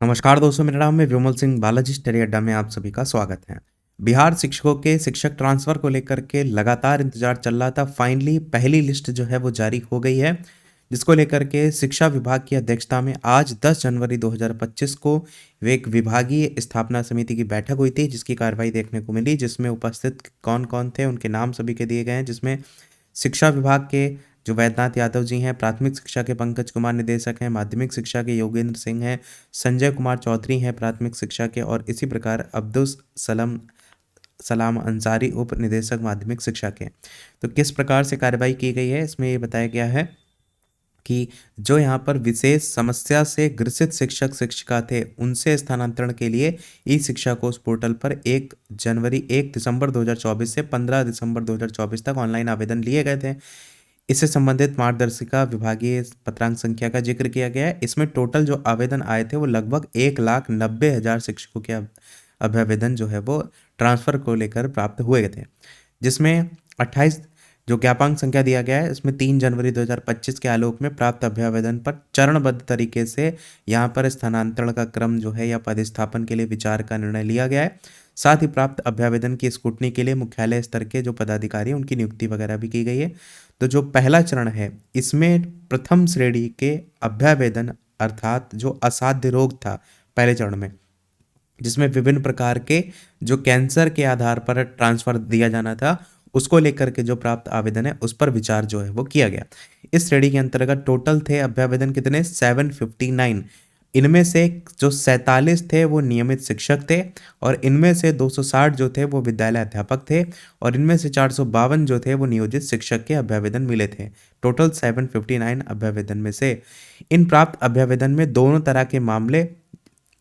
नमस्कार दोस्तों, मेरा नाम है विमल सिंह। बालाजी स्टडी अड्डा में आप सभी का स्वागत है। बिहार शिक्षकों के शिक्षक ट्रांसफर को लेकर के लगातार इंतजार चल रहा था। फाइनली पहली लिस्ट जो है वो जारी हो गई है, जिसको लेकर के शिक्षा विभाग की अध्यक्षता में आज 10 जनवरी 2025 को एक विभागीय स्थापना समिति की बैठक हुई थी, जिसकी कार्रवाई देखने को मिली, जिसमें उपस्थित कौन कौन थे उनके नाम सभी के दिए गए हैं। जिसमें शिक्षा विभाग के जो वैद्यनाथ यादव जी हैं, प्राथमिक शिक्षा के पंकज कुमार निदेशक हैं, माध्यमिक शिक्षा के योगेंद्र सिंह हैं, संजय कुमार चौधरी हैं प्राथमिक शिक्षा के, और इसी प्रकार अब्दुल सलाम सलाम अंसारी उप निदेशक माध्यमिक शिक्षा के। तो किस प्रकार से कार्रवाई की गई है, इसमें ये बताया गया है कि जो यहाँ पर विशेष समस्या से ग्रसित शिक्षक शिक्षिका थे, उनसे स्थानांतरण के लिए ई शिक्षा कोष पोर्टल पर 1 दिसंबर 2024 से 15 दिसंबर 2024 तक ऑनलाइन आवेदन लिए गए थे। इससे संबंधित मार्गदर्शिका विभागीय पत्रांक संख्या का जिक्र किया गया है। इसमें टोटल जो आवेदन आए थे वो लगभग 1,90,000 शिक्षकों के अभ्यावेदन जो है वो ट्रांसफर को लेकर प्राप्त हुए थे, जिसमें 28 जो ज्ञापांक संख्या दिया गया है, इसमें 3 जनवरी 2025 के आलोक में प्राप्त अभ्यावेदन पर चरणबद्ध तरीके से यहाँ पर स्थानांतरण का क्रम जो है या पदस्थापन के लिए विचार का निर्णय लिया गया है। साथ ही प्राप्त अभ्यावेदन की स्क्रूटनी के लिए मुख्यालय स्तर के जो पदाधिकारी हैं उनकी नियुक्ति वगैरह भी की गई है। तो जो पहला चरण है, इसमें प्रथम श्रेणी के अभ्यावेदन अर्थात जो असाध्य रोग था पहले चरण में, जिसमें विभिन्न प्रकार के जो कैंसर के आधार पर ट्रांसफर दिया जाना था, उसको लेकर के जो प्राप्त आवेदन है उस पर विचार जो है वो किया गया। इस श्रेणी के अंतर्गत टोटल थे अभ्यावेदन कितने, 759। इनमें से जो 47 थे वो नियमित शिक्षक थे, और इनमें से 260 जो थे वो विद्यालय अध्यापक थे, और इनमें से 452 जो थे वो नियोजित शिक्षक के अभ्यावेदन मिले थे। टोटल 759 अभ्यावेदन में से इन प्राप्त अभ्यावेदन में दोनों तरह के मामले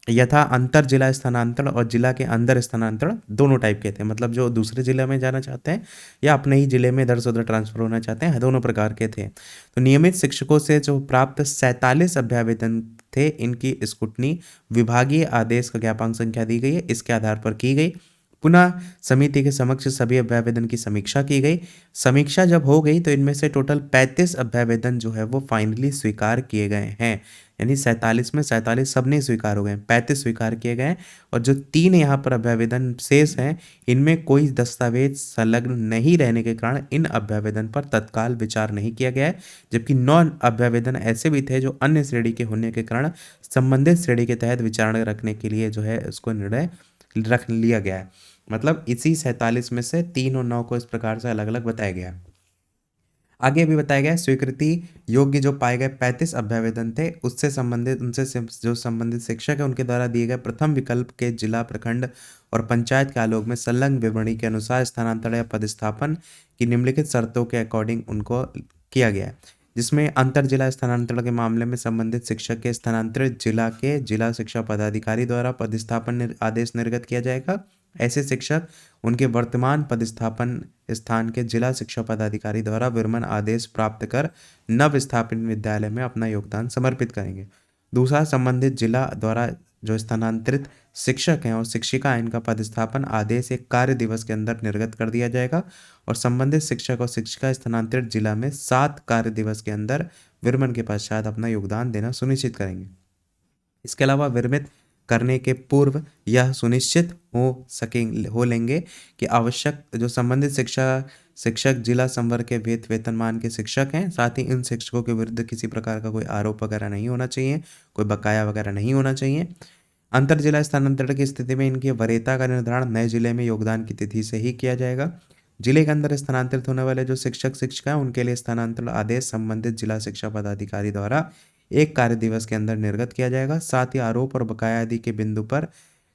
यथा अंतर जिला स्थानांतरण और जिला के अंदर स्थानांतरण दोनों टाइप के थे। मतलब जो दूसरे जिले में जाना चाहते हैं या अपने ही जिले में इधर से उधर ट्रांसफर होना चाहते हैं, दोनों प्रकार के थे। तो नियमित शिक्षकों से जो प्राप्त 47 अभ्यावेदन थे, इनकी स्क्रूटनी विभागीय आदेश का ज्ञापांक संख्या दी गई है, इसके आधार पर की गई। पुनः समिति के समक्ष सभी अभ्यावेदन की समीक्षा की गई। समीक्षा जब हो गई तो इनमें से टोटल 35 अभ्यावेदन जो है वो फाइनली स्वीकार किए गए हैं, यानी 47 में 47 सब नहीं स्वीकार हो गए, 35 स्वीकार किए गए हैं। और जो 3 यहाँ पर अभ्यावेदन शेष हैं, इनमें कोई दस्तावेज संलग्न नहीं रहने के कारण इन अभ्यावेदन पर तत्काल विचार नहीं किया गया है। जबकि 9 अभ्यावेदन ऐसे भी थे जो अन्य श्रेणी के होने के कारण संबंधित श्रेणी के तहत विचारणा रखने के लिए जो है उसको निर्णय रख लिया गया है। मतलब इसी 47 में से 3 और 9 को इस प्रकार से अलग अलग बताया गया है। आगे भी बताया गया है, स्वीकृति योग्य जो पाए गए 35 अभ्यावेदन थे, उससे संबंधित जो संबंधित शिक्षक है उनके द्वारा दिए गए प्रथम विकल्प के जिला, प्रखंड और पंचायत के आलोक में संलग्न विवरणी के अनुसार स्थानांतरण या पदस्थापन की निम्नलिखित शर्तों के अकॉर्डिंग उनको किया गया है। जिसमें अंतर जिला स्थानांतरण के मामले में संबंधित शिक्षक के स्थानांतरित जिला के जिला शिक्षा पदाधिकारी द्वारा पदस्थापन आदेश निर्गत किया जाएगा। ऐसे शिक्षक उनके वर्तमान पदस्थापन स्थान के जिला शिक्षा पदाधिकारी द्वारा विरमण आदेश प्राप्त कर नव स्थापित विद्यालय में अपना योगदान समर्पित करेंगे। दूसरा, संबंधित जिला द्वारा जो स्थानांतरित शिक्षक हैं और शिक्षिका, इनका पदस्थापन आदेश एक कार्य दिवस के अंदर निर्गत कर दिया जाएगा, और संबंधित शिक्षक और शिक्षिका स्थानांतरित जिला में 7 कार्य दिवस के अंदर विरमण के पश्चात अपना योगदान देना सुनिश्चित करेंगे। इसके अलावा विरमित करने के पूर्व यह सुनिश्चित हो लेंगे कि आवश्यक जो संबंधित शिक्षक जिला संवर्ग के वेतनमान के शिक्षक हैं। साथ ही इन शिक्षकों के विरुद्ध किसी प्रकार का कोई आरोप वगैरह नहीं होना चाहिए, कोई बकाया वगैरह नहीं होना चाहिए। अंतर जिला स्थानांतरण की स्थिति में इनकी वरीयता का निर्धारण नए जिले में योगदान की तिथि से ही किया जाएगा। जिले के अंदर स्थानांतरित होने वाले जो शिक्षक शिक्षिका हैं, उनके लिए स्थानांतरण आदेश संबंधित जिला शिक्षा पदाधिकारी द्वारा एक कार्य दिवस के अंदर निर्गत किया जाएगा। साथ ही आरोप और बकाया आदि के बिंदु पर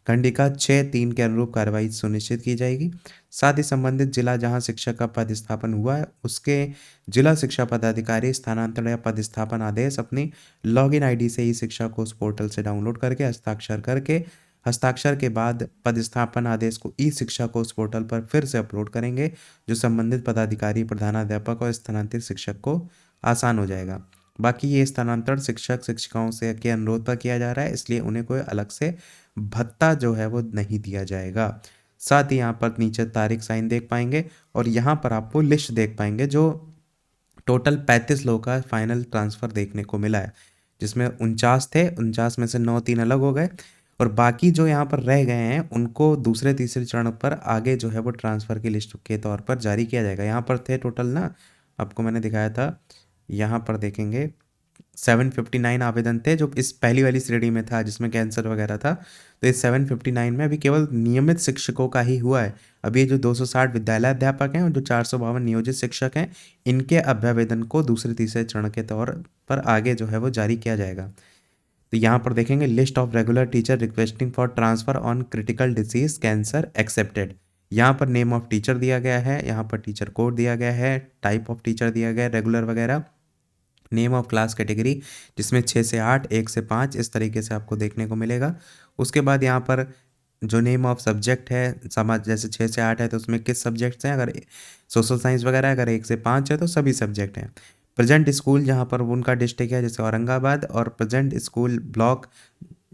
खंडिका 6(3) के अनुरूप कार्रवाई सुनिश्चित की जाएगी। साथ ही संबंधित जिला जहां शिक्षक का पदस्थापन हुआ है, उसके जिला शिक्षा पदाधिकारी स्थानांतरण या पदस्थापन आदेश अपनी लॉगिन आईडी से ही शिक्षा को उस पोर्टल से डाउनलोड करके हस्ताक्षर के बाद पदस्थापन आदेश को ई शिक्षा को उस पोर्टल पर फिर से अपलोड करेंगे, जो संबंधित पदाधिकारी, प्रधानाध्यापक और स्थानांतरित शिक्षक को आसान हो जाएगा। बाकी ये स्थानांतरण शिक्षक शिक्षिकाओं से के अनुरोध पर किया जा रहा है, इसलिए उन्हें कोई अलग से भत्ता जो है वो नहीं दिया जाएगा। साथ ही यहाँ पर नीचे तारीख साइन देख पाएंगे, और यहाँ पर आपको लिस्ट देख पाएंगे जो टोटल 35 लोगों का फाइनल ट्रांसफ़र देखने को मिला है। जिसमें 49 थे, 49 में से 9 3 अलग हो गए और बाकी जो यहाँ पर रह गए हैं उनको दूसरे तीसरे चरण पर आगे जो है वो ट्रांसफ़र की लिस्ट के तौर पर जारी किया जाएगा। यहाँ पर थे टोटल ना, आपको मैंने दिखाया था, यहाँ पर देखेंगे 759 आवेदन थे जो इस पहली वाली श्रेणी में था जिसमें कैंसर वगैरह था। तो इस 759 में अभी केवल नियमित शिक्षकों का ही हुआ है। अभी ये जो 260 विद्यालय अध्यापक हैं और जो 452 नियोजित शिक्षक हैं, इनके अभ्यावेदन को दूसरे तीसरे चरण के तौर पर आगे जो है वो जारी किया जाएगा। तो यहाँ पर देखेंगे list of regular teacher requesting for transfer on critical disease cancer accepted. यहाँ पर नेम ऑफ टीचर दिया गया है, यहाँ पर टीचर कोड दिया गया है, टाइप ऑफ टीचर दिया गया है रेगुलर वगैरह, नेम ऑफ क्लास कैटेगरी जिसमें 6 से 8, 1 से 5 इस तरीके से आपको देखने को मिलेगा। उसके बाद यहाँ पर जो नेम ऑफ सब्जेक्ट है, समाज जैसे 6 से 8 है तो उसमें किस सब्जेक्ट्स हैं, अगर सोशल साइंस वगैरह है, अगर 1 से 5 है तो सभी सब्जेक्ट हैं। प्रेजेंट स्कूल जहाँ पर उनका डिस्ट्रिक्ट है जैसे औरंगाबाद, और प्रेजेंट स्कूल ब्लॉक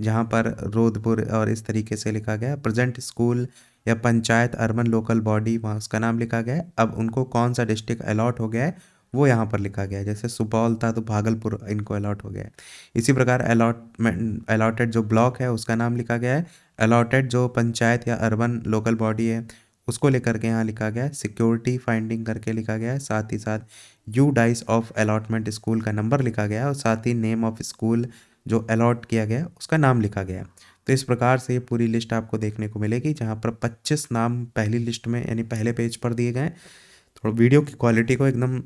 जहाँ पर रोदपुर और इस तरीके से लिखा गया। प्रेजेंट स्कूल या पंचायत अर्बन लोकल बॉडी वहाँ उसका नाम लिखा गया है। अब उनको कौन सा डिस्ट्रिक्ट अलॉट हो गया है वो यहाँ पर लिखा गया है, जैसे सुपौल था तो भागलपुर इनको अलॉट हो गया है। इसी प्रकार अलॉटेड जो ब्लॉक है उसका नाम लिखा गया है। अलॉटेड जो पंचायत या अर्बन लोकल बॉडी है उसको लेकर के यहाँ लिखा गया है। सिक्योरिटी फाइंडिंग करके लिखा गया है, साथ ही साथ you dice of allotment school का नंबर लिखा गया है और साथ ही नेम ऑफ स्कूल जो अलॉट किया गया उसका नाम लिखा गया। तो इस प्रकार से ये पूरी लिस्ट आपको देखने को मिलेगी जहाँ पर 25 नाम पहली लिस्ट में यानी पहले पेज पर दिए गए। थोड़ा वीडियो की क्वालिटी को एकदम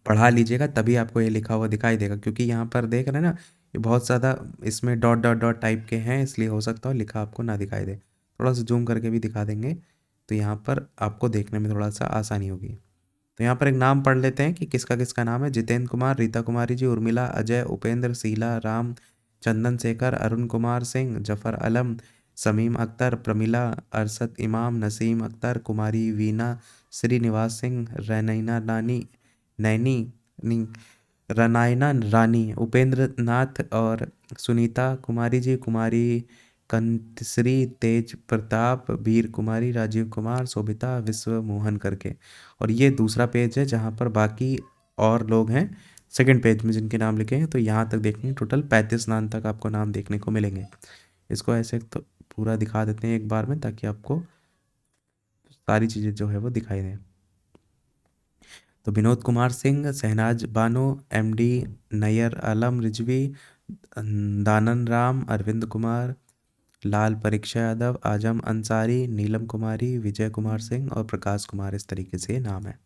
पढ़ा लीजिएगा तभी आपको ये लिखा हुआ दिखाई देगा, क्योंकि यहाँ पर देख रहे हैं ना ये बहुत ज़्यादा इसमें डॉट डॉट डॉट टाइप के हैं, इसलिए हो सकता है लिखा आपको ना दिखाई दे। थोड़ा सा जूम करके भी दिखा देंगे तो यहाँ पर आपको देखने में थोड़ा सा आसानी होगी। तो यहाँ पर एक नाम पढ़ लेते हैं कि किसका किसका नाम है। जितेंद्र कुमार, रीता कुमारी जी, उर्मिला, अजय, उपेंद्र, शीला, राम, चंदन शेखर, अरुण कुमार सिंह, जफ़र आलम, समीम अख्तर, प्रमिला, अरशद इमाम, नसीम अख्तर, कुमारी वीना, श्रीनिवास सिंह, रैनैना रानी, नैनी नी रनायना रानी, उपेंद्र नाथ और सुनीता कुमारी जी, कुमारी कंतश्री, तेज प्रताप, वीर कुमारी, राजीव कुमार, शोभिता, विश्व मोहन करके। और ये दूसरा पेज है जहाँ पर बाकी और लोग हैं सेकंड पेज में जिनके नाम लिखे हैं। तो यहाँ तक देखेंगे टोटल 35 नाम तक आपको नाम देखने को मिलेंगे। इसको ऐसे तो पूरा दिखा देते हैं एक बार में ताकि आपको सारी चीज़ें जो है वो दिखाई दें। तो विनोद कुमार सिंह, शहनाज बानो, एमडी नैयर आलम रिजवी, दानन राम, अरविंद कुमार, लाल परीक्षा यादव, आजम अंसारी, नीलम कुमारी, विजय कुमार सिंह और प्रकाश कुमार, इस तरीके से नाम है।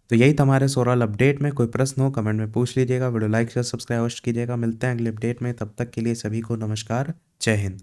तो यही था हमारे ओवरऑल अपडेट में। कोई प्रश्न हो कमेंट में पूछ लीजिएगा, वीडियो लाइक शेयर सब्सक्राइब अवश्य कीजिएगा। मिलते हैं अगले अपडेट में, तब तक के लिए सभी को नमस्कार, जय हिंद।